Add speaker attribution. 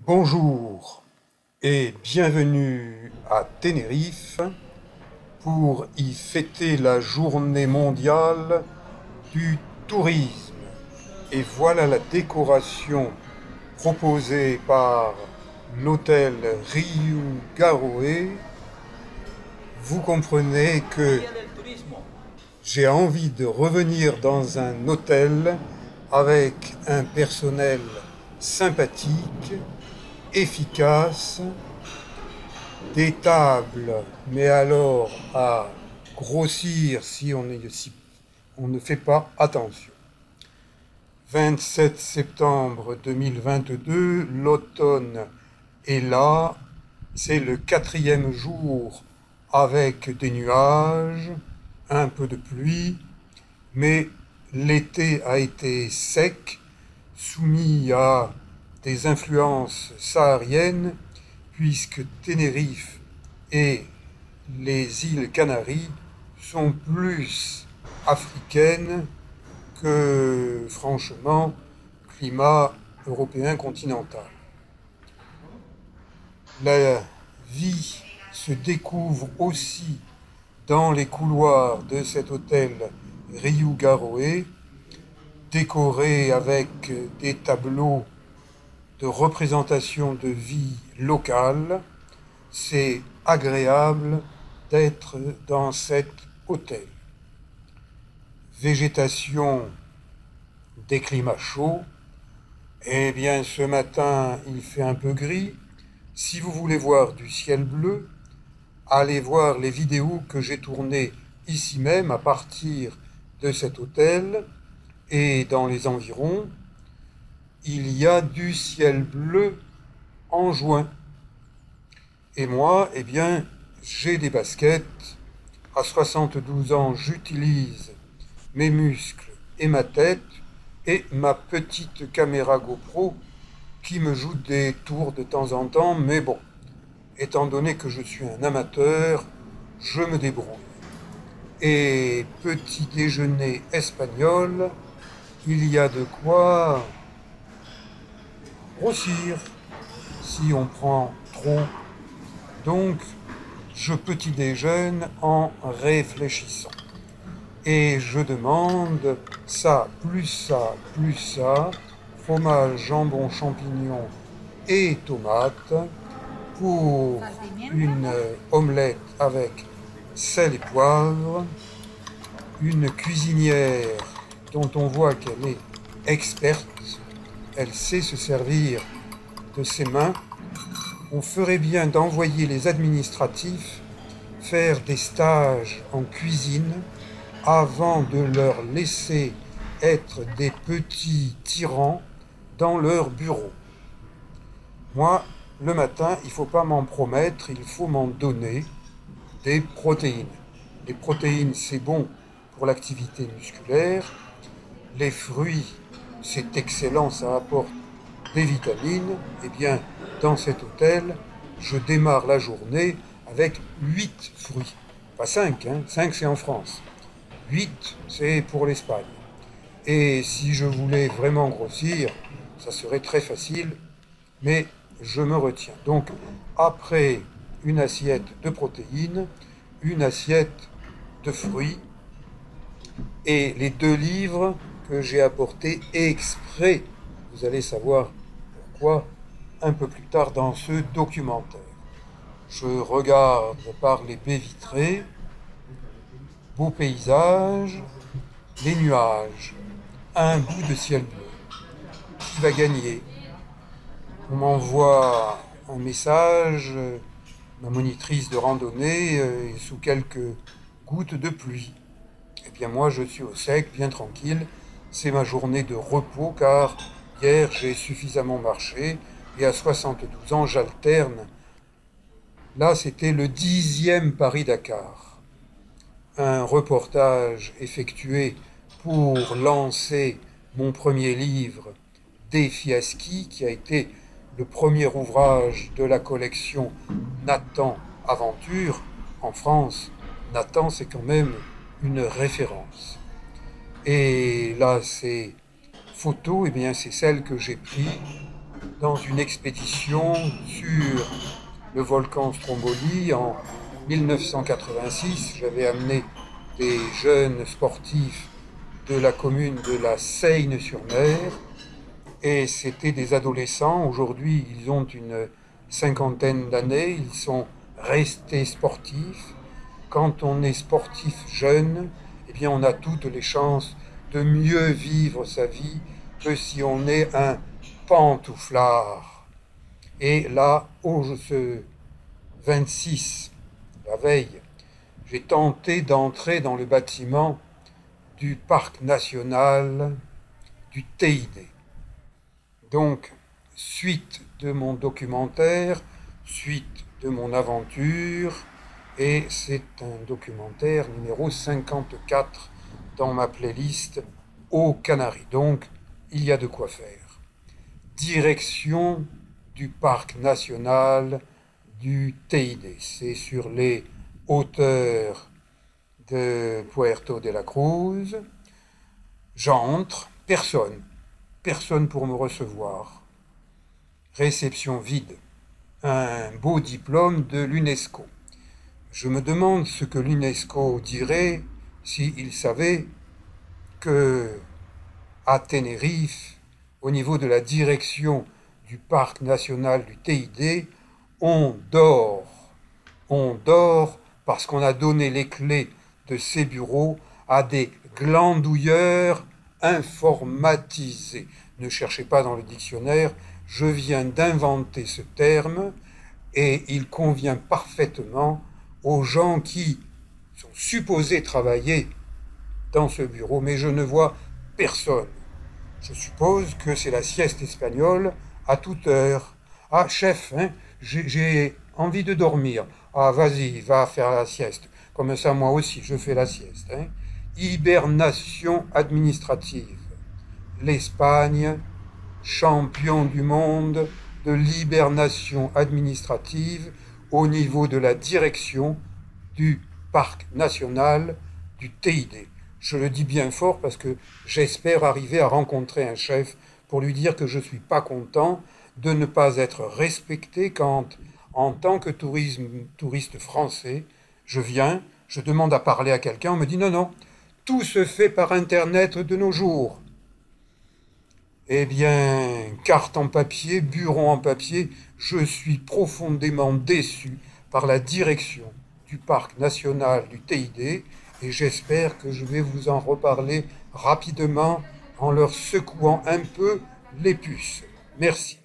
Speaker 1: Bonjour et bienvenue à Tenerife pour y fêter la journée mondiale du tourisme. Et voilà la décoration proposée par l'hôtel Riu Garoe. Vous comprenez que j'ai envie de revenir dans un hôtel avec un personnel sympathique, efficace, des tables, mais alors à grossir si on ne fait pas attention. 27 septembre 2022, l'automne est là, c'est le 4e jour avec des nuages, un peu de pluie, mais l'été a été sec, soumis à des influences sahariennes, puisque Tenerife et les îles Canaries sont plus africaines que, franchement, climat européen continental. La vie se découvre aussi dans les couloirs de cet hôtel Riu Garoe, décoré avec des tableaux de représentation de vie locale. C'est agréable d'être dans cet hôtel. Végétation des climats chauds. Eh bien, ce matin, il fait un peu gris. Si vous voulez voir du ciel bleu, allez voir les vidéos que j'ai tournées ici même à partir de cet hôtel et dans les environs. Il y a du ciel bleu en juin. Et moi, eh bien, j'ai des baskets. À 72 ans, j'utilise mes muscles et ma tête et ma petite caméra GoPro qui me joue des tours de temps en temps. Mais bon, étant donné que je suis un amateur, je me débrouille. Et petit déjeuner espagnol, il y a de quoi grossir si on prend trop. Donc, je petit déjeune en réfléchissant. Et je demande ça, plus ça, fromage, jambon, champignons et tomates pour une omelette avec sel et poivre, une cuisinière dont on voit qu'elle est experte, elle sait se servir de ses mains. On ferait bien d'envoyer les administratifs faire des stages en cuisine avant de leur laisser être des petits tyrans dans leur bureau. Moi, le matin, il ne faut pas m'en promettre, il faut m'en donner des protéines. Les protéines, c'est bon pour l'activité musculaire. Les fruits, c'est excellent, ça apporte des vitamines. Eh bien, dans cet hôtel, je démarre la journée avec 8 fruits. Pas 5, 5 c'est en France. 8 c'est pour l'Espagne. Et si je voulais vraiment grossir, ça serait très facile, mais je me retiens. Donc, après une assiette de protéines, une assiette de fruits et les 2 livres que j'ai apportés exprès. Vous allez savoir pourquoi un peu plus tard dans ce documentaire. Je regarde par les baies vitrées, beau paysage, les nuages, un bout de ciel bleu. Qui va gagner? On m'envoie un message, ma monitrice de randonnée, sous quelques gouttes de pluie. Eh bien moi je suis au sec, bien tranquille. C'est ma journée de repos car hier j'ai suffisamment marché et à 72 ans j'alterne. Là c'était le 10e Paris-Dakar. Un reportage effectué pour lancer mon premier livre Défi à ski qui a été le premier ouvrage de la collection Nathan Aventure. En France, Nathan c'est quand même une référence. Et là, ces photos, eh bien, c'est celles que j'ai prises dans une expédition sur le volcan Stromboli en 1986. J'avais amené des jeunes sportifs de la commune de la Seyne-sur-Mer et c'était des adolescents. Aujourd'hui, ils ont une cinquantaine d'années, ils sont restés sportifs. Quand on est sportif jeune, eh bien on a toutes les chances de mieux vivre sa vie que si on est un pantouflard. Et là, ce 26, la veille, j'ai tenté d'entrer dans le bâtiment du parc national du Teide. Donc, suite de mon documentaire, suite de mon aventure, et c'est un documentaire numéro 54 dans ma playlist aux Canaries. Donc, il y a de quoi faire. Direction du parc national du Teide. C'est sur les hauteurs de Puerto de la Cruz. J'entre, personne pour me recevoir. Réception vide, un beau diplôme de l'UNESCO. Je me demande ce que l'UNESCO dirait s'il savait que à Tenerife, au niveau de la direction du parc national du Teide, on dort. On dort parce qu'on a donné les clés de ces bureaux à des glandouilleurs informatisés. Ne cherchez pas dans le dictionnaire, je viens d'inventer ce terme et il convient parfaitement aux gens qui sont supposés travailler dans ce bureau, mais je ne vois personne. Je suppose que c'est la sieste espagnole à toute heure. Ah, chef, hein, j'ai envie de dormir. Ah, vas-y, va faire la sieste. Comme ça, moi aussi, je fais la sieste. Hein. Hibernation administrative. L'Espagne, champion du monde de l'hibernation administrative au niveau de la direction du parc national du Teide. Je le dis bien fort parce que j'espère arriver à rencontrer un chef pour lui dire que je ne suis pas content de ne pas être respecté quand, en tant que touriste français, je viens, je demande à parler à quelqu'un, on me dit non, tout se fait par Internet de nos jours. Eh bien, carte en papier, bureau en papier, je suis profondément déçu par la direction du parc national du Teide et j'espère que je vais vous en reparler rapidement en leur secouant un peu les puces. Merci.